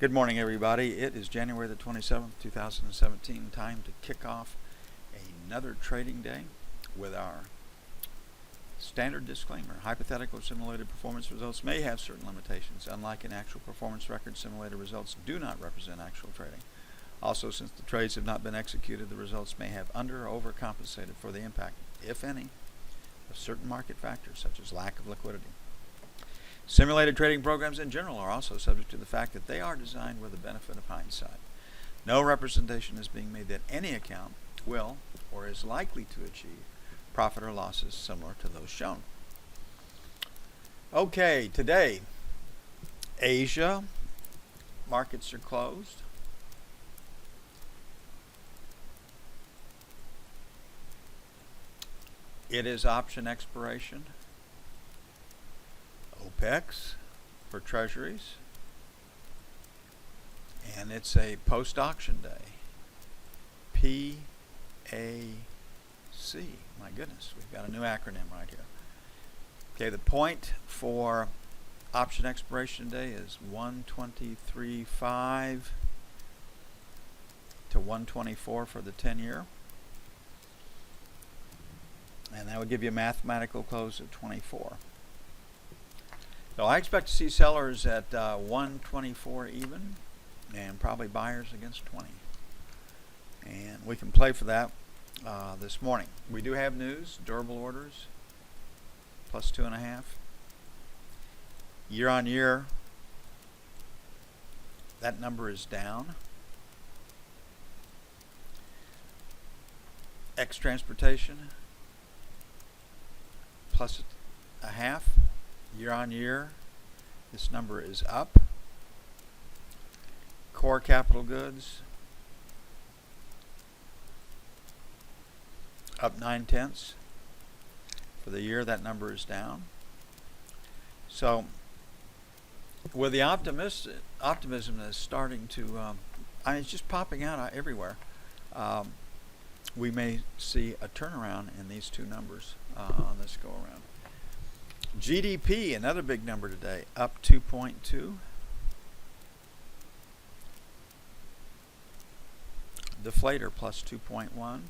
Good morning, everybody. It is January the 27th, 2017. Time to kick off another trading day with our standard disclaimer. Hypothetical simulated performance results may have certain limitations. Unlike an actual performance record, simulated results do not represent actual trading. Also, since the trades have not been executed, the results may have under or overcompensated for the impact, if any, of certain market factors such as lack of liquidity. Simulated trading programs in general are also subject to the fact that they are designed with the benefit of hindsight. No representation is being made that any account will or is likely to achieve profit or losses similar to those shown. Okay, today, Asia markets are closed. It is option expiration. OPEX for treasuries, and it's a post-auction day. PAC. My goodness, we've got a new acronym right here. Okay, the point for option expiration day is 123.5 to 124 for the 10-year, and that would give you a mathematical close of 24. So I expect to see sellers at 124 even, and probably buyers against 20. And we can play for that this morning. We do have news, durable orders, plus 2.5. Year on year, that number is down. Transportation, plus 0.5. Year on year, this number is up. Core capital goods, up 0.9. For the year, that number is down. So, with the optimism that's starting to, it's just popping out everywhere, we may see a turnaround in these two numbers on this go around. GDP, another big number today, up 2.2. Deflator plus 2.1.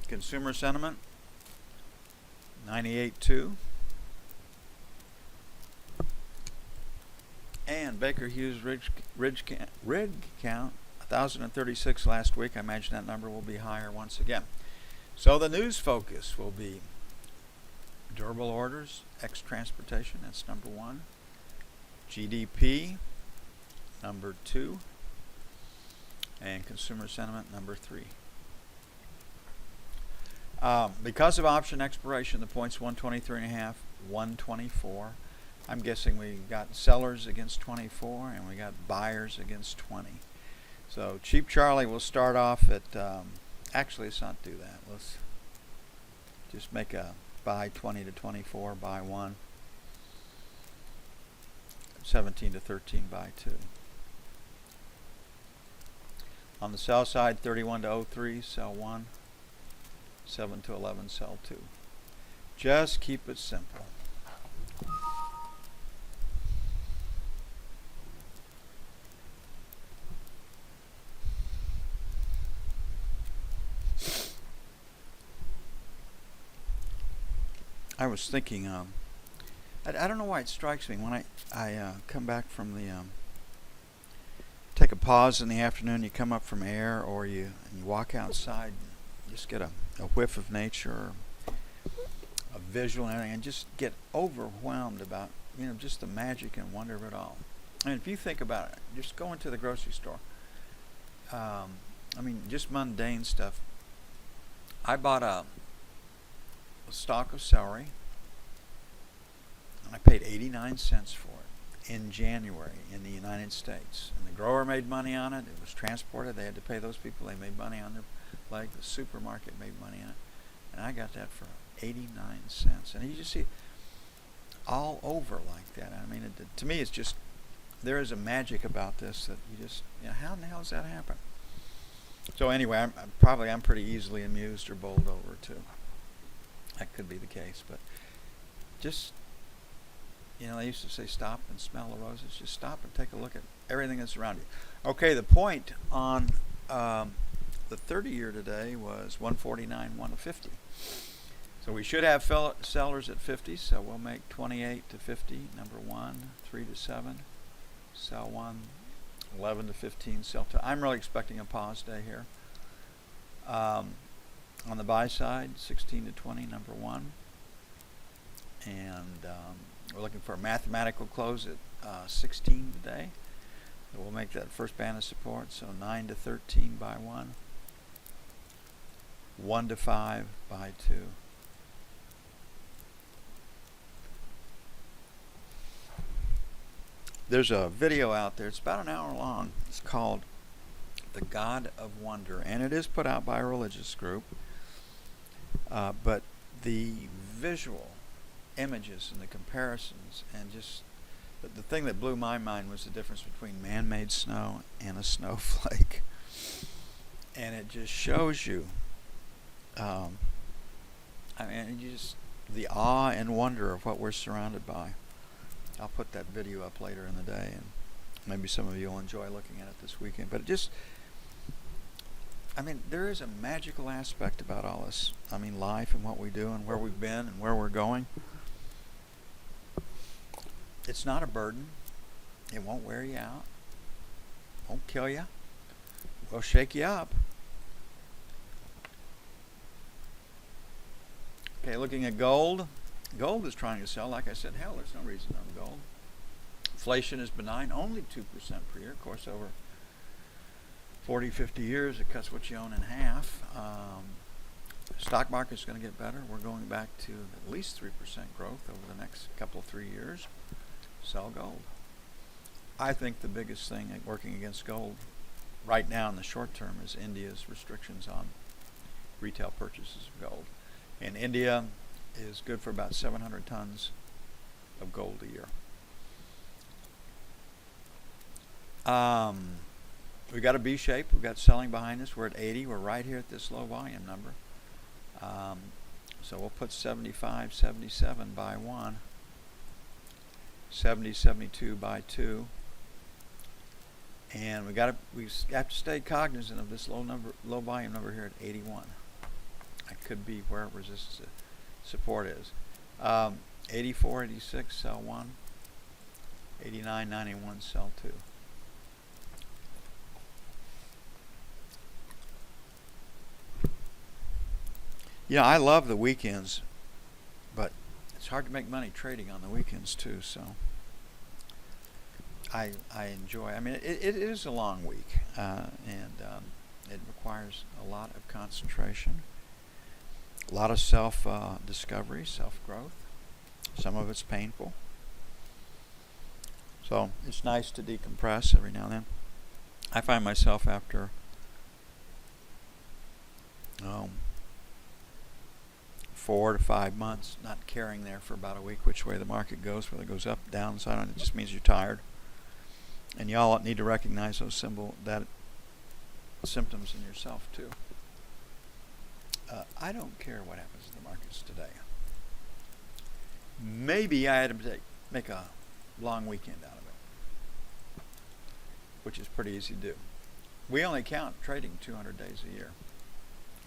Consumer sentiment, 98.2. And Baker Hughes rig count, 1,036 last week. I imagine that number will be higher once again. So the news focus will be durable orders, transportation, that's number 1. GDP, number 2. And consumer sentiment, number 3. Because of option expiration, the point's 123.5, 124. I'm guessing we got sellers against 24, and we got buyers against 20. So Cheap Charlie will start off at, actually let's not do that. Let's just make a buy 20 to 24, buy 1. 17 to 13, buy 2. On the sell side, 31 to 03, sell 1. 7 to 11, sell 2. Just keep it simple. I was thinking, I don't know why it strikes me when I come back from the, take a pause in the afternoon, you come up from air, or you walk outside, and just get a whiff of nature, or a visual and everything, and just get overwhelmed about, just the magic and wonder of it all. And if you think about it, just go into the grocery store. Just mundane stuff. I bought a stalk of celery, and I paid 89 cents for it in January in the United States. And the grower made money on it. It was transported. They had to pay those people. They made money on their leg. The supermarket made money on it. And I got that for 89 cents. And you just see it all over like that. To me, it's just, there is a magic about this that you just, how in the hell does that happen? So anyway, I'm pretty easily amused or bowled over too. That could be the case, but just, they used to say stop and smell the roses. Just stop and take a look at everything that's around you. Okay, the point on the 30-year today was 149, 150. So we should have sellers at 50, so we'll make 28 to 50, number 1, 3 to 7, sell 1, 11 to 15, sell 2. I'm really expecting a pause day here. On the buy side, 16 to 20, number 1. And we're looking for a mathematical close at 16 today. So we'll make that first band of support, so 9 to 13, buy 1. 1 to 5, buy 2. There's a video out there. It's about an hour long. It's called The God of Wonder, and it is put out by a religious group. But the visual images and the comparisons, and just the thing that blew my mind was the difference between man-made snow and a snowflake. And it just shows you, the awe and wonder of what we're surrounded by. I'll put that video up later in the day, and maybe some of you will enjoy looking at it this weekend. But it just, there is a magical aspect about all this. Life and what we do and where we've been and where we're going. It's not a burden. It won't wear you out. Won't kill you. Will shake you up. Okay, looking at gold. Gold is trying to sell. Like I said, hell, there's no reason on gold. Inflation is benign, only 2% per year. Of course, over 40, 50 years, it cuts what you own in half. Stock market's going to get better. We're going back to at least 3% growth over the next couple of 3 years. Sell gold. I think the biggest thing working against gold right now in the short term is India's restrictions on retail purchases of gold. And India is good for about 700 tons of gold a year. We got a B shape. We've got selling behind us. We're at 80. We're right here at this low volume number. So we'll put 75, 77 by 1. 70, 72 by 2. And we have to stay cognizant of this low volume number here at 81. That could be where resistance support is. 84, 86, sell 1. 89, 91, sell 2. I love the weekends, but it's hard to make money trading on the weekends too, so I enjoy. It is a long week, and it requires a lot of concentration, a lot of self-discovery, self-growth. Some of it's painful. So it's nice to decompress every now and then. I find myself after 4 to 5 months not caring there for about a week which way the market goes, whether it goes up, down, side on. It just means you're tired. And y'all need to recognize those symptoms in yourself too. I don't care what happens in the markets today. Maybe I had to make a long weekend out of it, which is pretty easy to do. We only count trading 200 days a year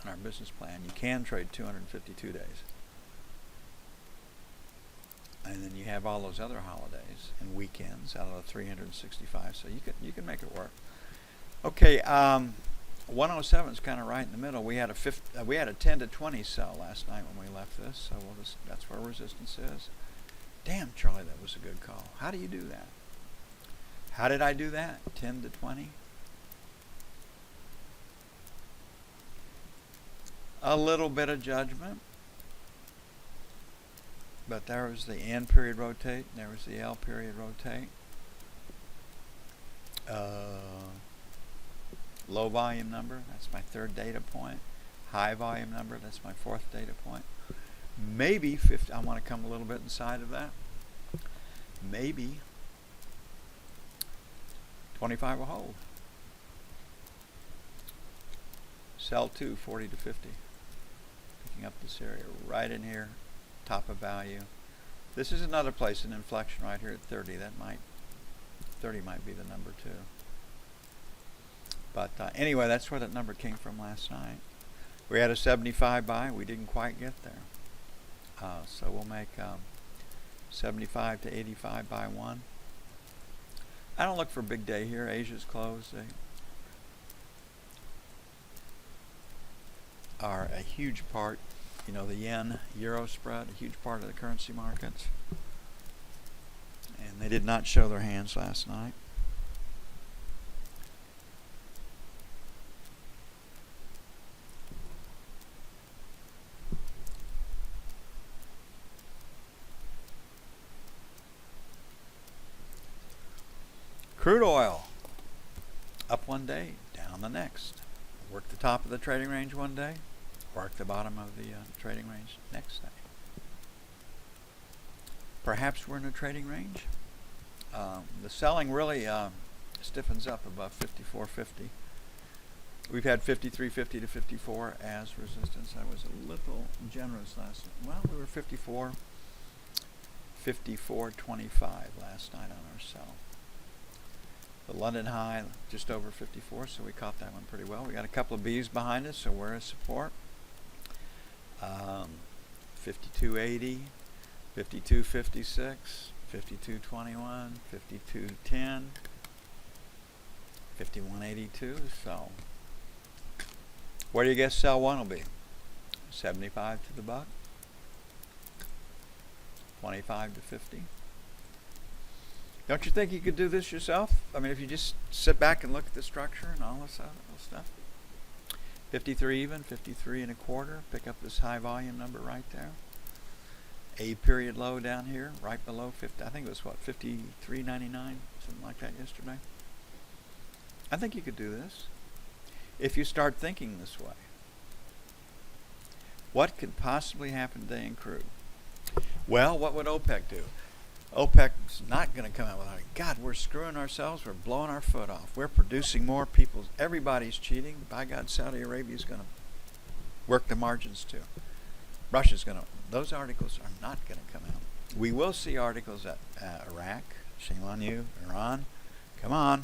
in our business plan. You can trade 252 days. And then you have all those other holidays and weekends out of the 365, so you can make it work. Okay, 107 is kind of right in the middle. We had a 10 to 20 sell last night when we left this, so that's where resistance is. Damn, Charlie, that was a good call. How do you do that? How did I do that? 10 to 20? A little bit of judgment. But there was the N period rotate, and there was the L period rotate. Low volume number, that's my third data point. High volume number, that's my fourth data point. Maybe 50, I want to come a little bit inside of that. Maybe 25 will hold. Sell 2, 40 to 50. Picking up this area right in here, top of value. This is another place, an inflection right here at 30. 30 might be the number too. But anyway, that's where that number came from last night. We had a 75 buy. We didn't quite get there. So we'll make 75 to 85 by 1. I don't look for a big day here. Asia's closed. They are a huge part, the yen-euro spread, a huge part of the currency markets. And they did not show their hands last night. Crude oil, up one day, down the next. Work the top of the trading range one day, work the bottom of the trading range next day. Perhaps we're in a trading range. The selling really stiffens up above 54.50. We've had 53.50 to 54 as resistance. I was a little generous last night. Well, we were 54.25 last night on our sell. The London high just over 54, so we caught that one pretty well. We got a couple of B's behind us, so we're a support. 52.80, 52.56, 52.21, 52.10, 51.82. So, where do you guess sell one will be? 75 to the buck, 25 to 50. Don't you think you could do this yourself? I mean, if you just sit back and look at the structure and all this other stuff. 53 even, 53 and a quarter. Pick up this high volume number right there. A period low down here, right below 50. I think it was what, 53.99, something like that yesterday. I think you could do this if you start thinking this way. What could possibly happen today in crude? Well, what would OPEC do? OPEC's not going to come out with, God, we're screwing ourselves. We're blowing our foot off. We're producing more. Everybody's cheating. By God, Saudi Arabia's going to work the margins too. Russia's going to. Those articles are not going to come out. We will see articles at Iraq. Shame on you, Iran. Come on.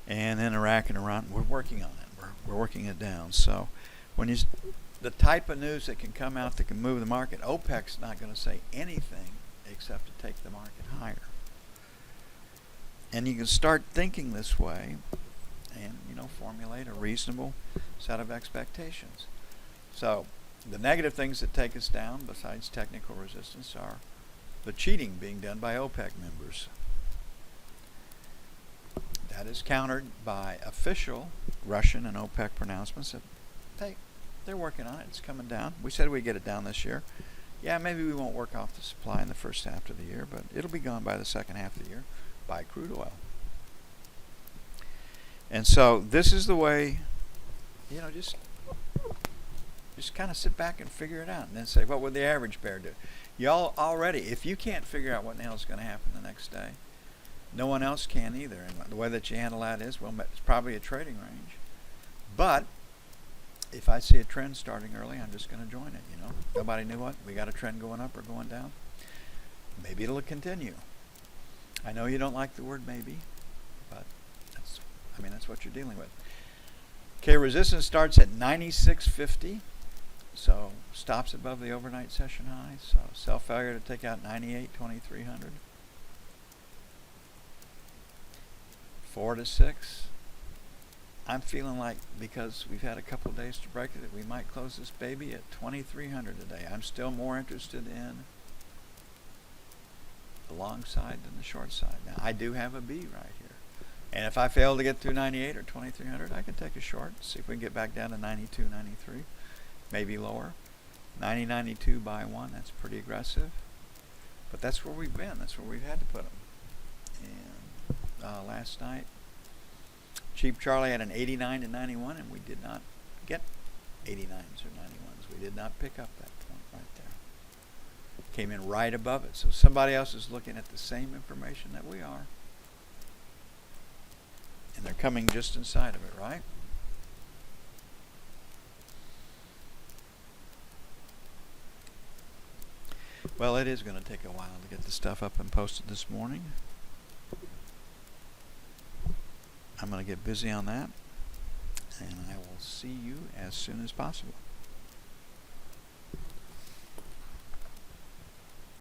And then Iraq and Iran. We're working on it. We're working it down. So when the type of news that can come out that can move the market, OPEC's not going to say anything except to take the market higher. And you can start thinking this way and, formulate a reasonable set of expectations. So the negative things that take us down, besides technical resistance, are the cheating being done by OPEC members. That is countered by official Russian and OPEC pronouncements that they're working on it. It's coming down. We said we'd get it down this year. Yeah, maybe we won't work off the supply in the first half of the year, but it'll be gone by the second half of the year by crude oil. And so this is the way, just kind of sit back and figure it out and then say, what would the average bear do? Y'all already, if you can't figure out what the hell is going to happen the next day, no one else can either. And the way that you handle that is, well, it's probably a trading range. But if I see a trend starting early, I'm just going to join it, Nobody knew what. We got a trend going up or going down. Maybe it'll continue. I know you don't like the word maybe, but that's what you're dealing with. Okay, resistance starts at 96.50. So stops above the overnight session high. So sell failure to take out 98.2300. 4 to 6. I'm feeling like, because we've had a couple of days to break it, that we might close this baby at 2,300 today. I'm still more interested in the long side than the short side. Now, I do have a B right here. And if I fail to get through 98 or 2,300, I can take a short, see if we can get back down to 92, 93, maybe lower. 90.92 by 1, that's pretty aggressive. But that's where we've been. That's where we've had to put them. And last night, Cheap Charlie had an 89 to 91, and we did not get 89s or 91s. We did not pick up that point right there. Came in right above it. So somebody else is looking at the same information that we are. And they're coming just inside of it, right? Well, it is going to take a while to get the stuff up and posted this morning. I'm going to get busy on that, and I will see you as soon as possible.